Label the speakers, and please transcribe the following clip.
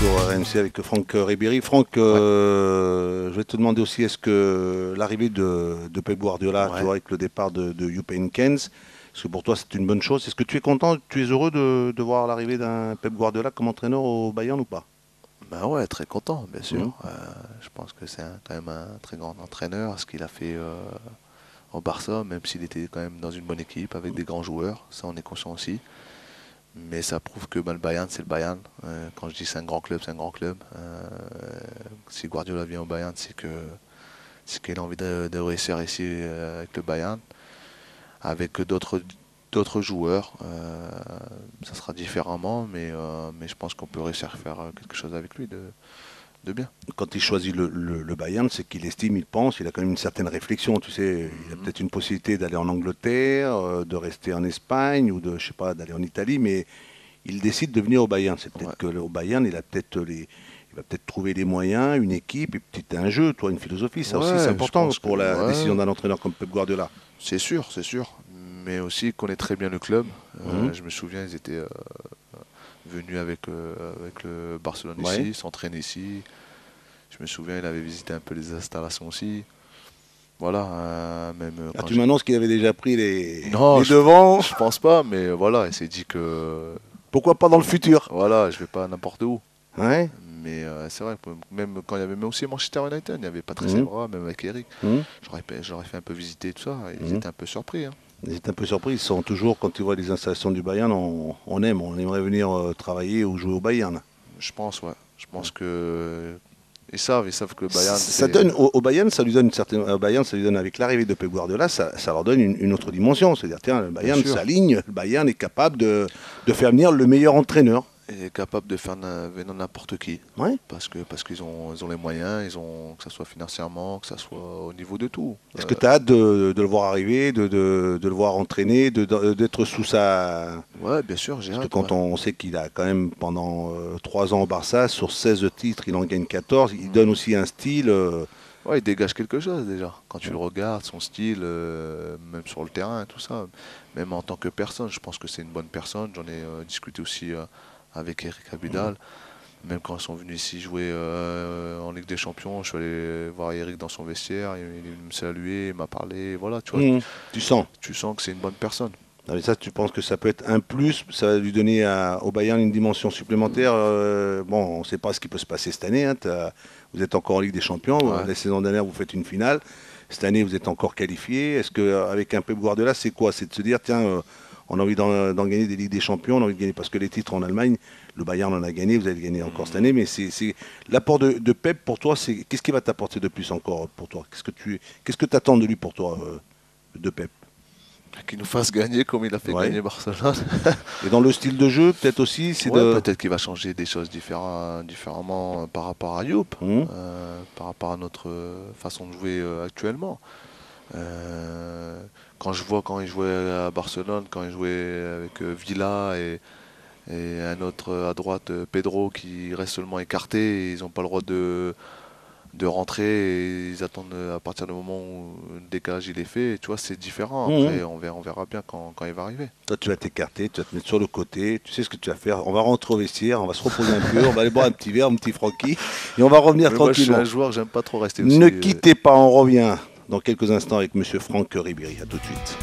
Speaker 1: sur RMC avec Franck Ribéry. Franck, je vais te demander aussi, est-ce que l'arrivée de Pep Guardiola, tu vois, avec le départ de Jupp Heynckes, est-ce que pour toi c'est une bonne chose? Est-ce que tu es content, tu es heureux de voir l'arrivée d'un Pep Guardiola comme entraîneur au Bayern ou pas?
Speaker 2: Ben ouais, très content, bien sûr.
Speaker 1: Mhm.
Speaker 2: Je pense que c'est quand même un très grand entraîneur, ce qu'il a fait au Barça, même s'il était quand même dans une bonne équipe avec des grands joueurs, ça on est conscient aussi. Mais ça prouve que le Bayern, c'est le Bayern. Quand je dis c'est un grand club, c'est un grand club. Si Guardiola vient au Bayern, c'est qu'il a envie de réussir ici avec le Bayern, avec d'autres joueurs. Ça sera différemment, mais je pense qu'on peut réussir à faire quelque chose avec lui de bien.
Speaker 1: Quand il choisit le Bayern, c'est qu'il estime, il pense, il a quand même une certaine réflexion. Tu sais, il a peut-être une possibilité d'aller en Angleterre, de rester en Espagne ou de, je sais pas, d'aller en Italie, mais il décide de venir au Bayern. C'est peut-être que au Bayern, il va peut-être trouver les moyens, une équipe et peut-être un jeu, toi, une philosophie. Ça aussi, c'est
Speaker 2: Ouais, je
Speaker 1: important
Speaker 2: pense que
Speaker 1: pour la décision
Speaker 2: ouais,
Speaker 1: d'un entraîneur comme Pep Guardiola.
Speaker 2: c'est sûr, c'est sûr. Mais aussi il connaît très bien le club.
Speaker 1: Mhm.
Speaker 2: Je me souviens, ils étaient venus avec le Barcelone
Speaker 1: Ouais.
Speaker 2: ici, s'entraîner ici. Je me souviens, il avait visité un peu les installations aussi. Voilà, même
Speaker 1: Ah,
Speaker 2: quand
Speaker 1: tu m'annonces qu'il avait déjà pris
Speaker 2: non,
Speaker 1: les devants.
Speaker 2: je pense pas, mais voilà, il s'est dit que
Speaker 1: Pourquoi pas dans le futur?
Speaker 2: voilà, je vais pas n'importe où.
Speaker 1: Ouais.
Speaker 2: Mais c'est vrai, que même quand il y avait même aussi Manchester United, il y avait Patrice
Speaker 1: Mhm.
Speaker 2: Evra, même avec Eric.
Speaker 1: Mhm.
Speaker 2: J'aurais fait un peu visiter tout ça, et ils
Speaker 1: Mhm.
Speaker 2: étaient un peu surpris, hein.
Speaker 1: Ils étaient un peu surpris. Ils sont toujours, quand ils voient les installations du Bayern, on aime. On aimerait venir travailler ou jouer au Bayern.
Speaker 2: Je pense, ouais. Je pense que ils savent que le Bayern,
Speaker 1: Ça
Speaker 2: c'est
Speaker 1: donne au Bayern, ça lui donne une certaine. Au Bayern, ça lui donne avec l'arrivée de Pep Guardiola, ça leur donne une autre dimension. C'est-à-dire, tiens, le
Speaker 2: bien
Speaker 1: Bayern
Speaker 2: sûr.
Speaker 1: s'aligne, le Bayern est capable de faire venir le meilleur entraîneur.
Speaker 2: Il est capable de faire venir n'importe qui.
Speaker 1: Ouais.
Speaker 2: Parce qu'ils ont les moyens, que ce soit financièrement, que ce soit au niveau de tout.
Speaker 1: Est-ce que tu as hâte de le voir arriver, de le voir entraîner, d'être sous sa.
Speaker 2: Ouais, bien sûr, j'ai
Speaker 1: Parce que
Speaker 2: hâte, ouais.
Speaker 1: quand on sait qu'il a quand même pendant 3 ans au Barça, sur 16 titres, il en gagne 14, il donne
Speaker 2: Mhm.
Speaker 1: aussi un style.
Speaker 2: Ouais, il dégage quelque chose déjà. Quand tu le regardes, son style, même sur le terrain, tout ça. Même en tant que personne, je pense que c'est une bonne personne. J'en ai discuté aussi avec Eric Abidal. Même quand ils sont venus ici jouer en Ligue des Champions, je suis allé voir Eric dans son vestiaire, il est venu me saluer, il m'a parlé, voilà, tu vois,
Speaker 1: Tu sens.
Speaker 2: tu sens que c'est une bonne personne.
Speaker 1: Non, mais ça, tu penses que ça peut être un plus, ça va lui donner au Bayern une dimension supplémentaire. Bon, on ne sait pas ce qui peut se passer cette année, hein. Vous êtes encore en Ligue des Champions.
Speaker 2: Ouais.
Speaker 1: La saison dernière, vous faites une finale. Cette année, vous êtes encore qualifié. Est-ce qu'avec un Pep Guardiola, c'est quoi? C'est de se dire, tiens, on a envie d'en gagner des Ligues des Champions, on a envie de gagner parce que les titres en Allemagne, le Bayern en a gagné, vous allez gagner encore cette année. Mais c'est l'apport de Pep pour toi, qu'est-ce qui va t'apporter de plus encore pour toi? Qu'est-ce que tu attends de lui pour toi, de Pep?
Speaker 2: Qu'il nous fasse gagner comme il a fait
Speaker 1: Ouais.
Speaker 2: gagner Barcelone.
Speaker 1: Et dans le style de jeu, peut-être aussi, c'est
Speaker 2: Ouais,
Speaker 1: de.
Speaker 2: peut-être qu'il va changer des choses différemment par rapport à Youp,
Speaker 1: Mhm.
Speaker 2: par rapport à notre façon de jouer actuellement. Euh, quand il jouait à Barcelone, quand il jouait avec Villa et un autre à droite, Pedro, qui reste seulement écarté, et ils n'ont pas le droit de rentrer, et ils attendent à partir du moment où le décalage il est fait. Et tu vois, c'est différent.
Speaker 1: Mhm.
Speaker 2: Après, on verra bien quand il va arriver.
Speaker 1: Toi, tu vas t'écarter, tu vas te mettre sur le côté, tu sais ce que tu vas faire. On va rentrer au vestiaire, on va se reposer un peu, on va aller boire un petit verre, un petit Francky, et on va revenir
Speaker 2: Mais moi, je suis
Speaker 1: tranquillement.
Speaker 2: un joueur, j'aime pas trop rester aussi.
Speaker 1: Ne quittez pas, on revient dans quelques instants avec Monsieur Franck Ribéry. À tout de suite.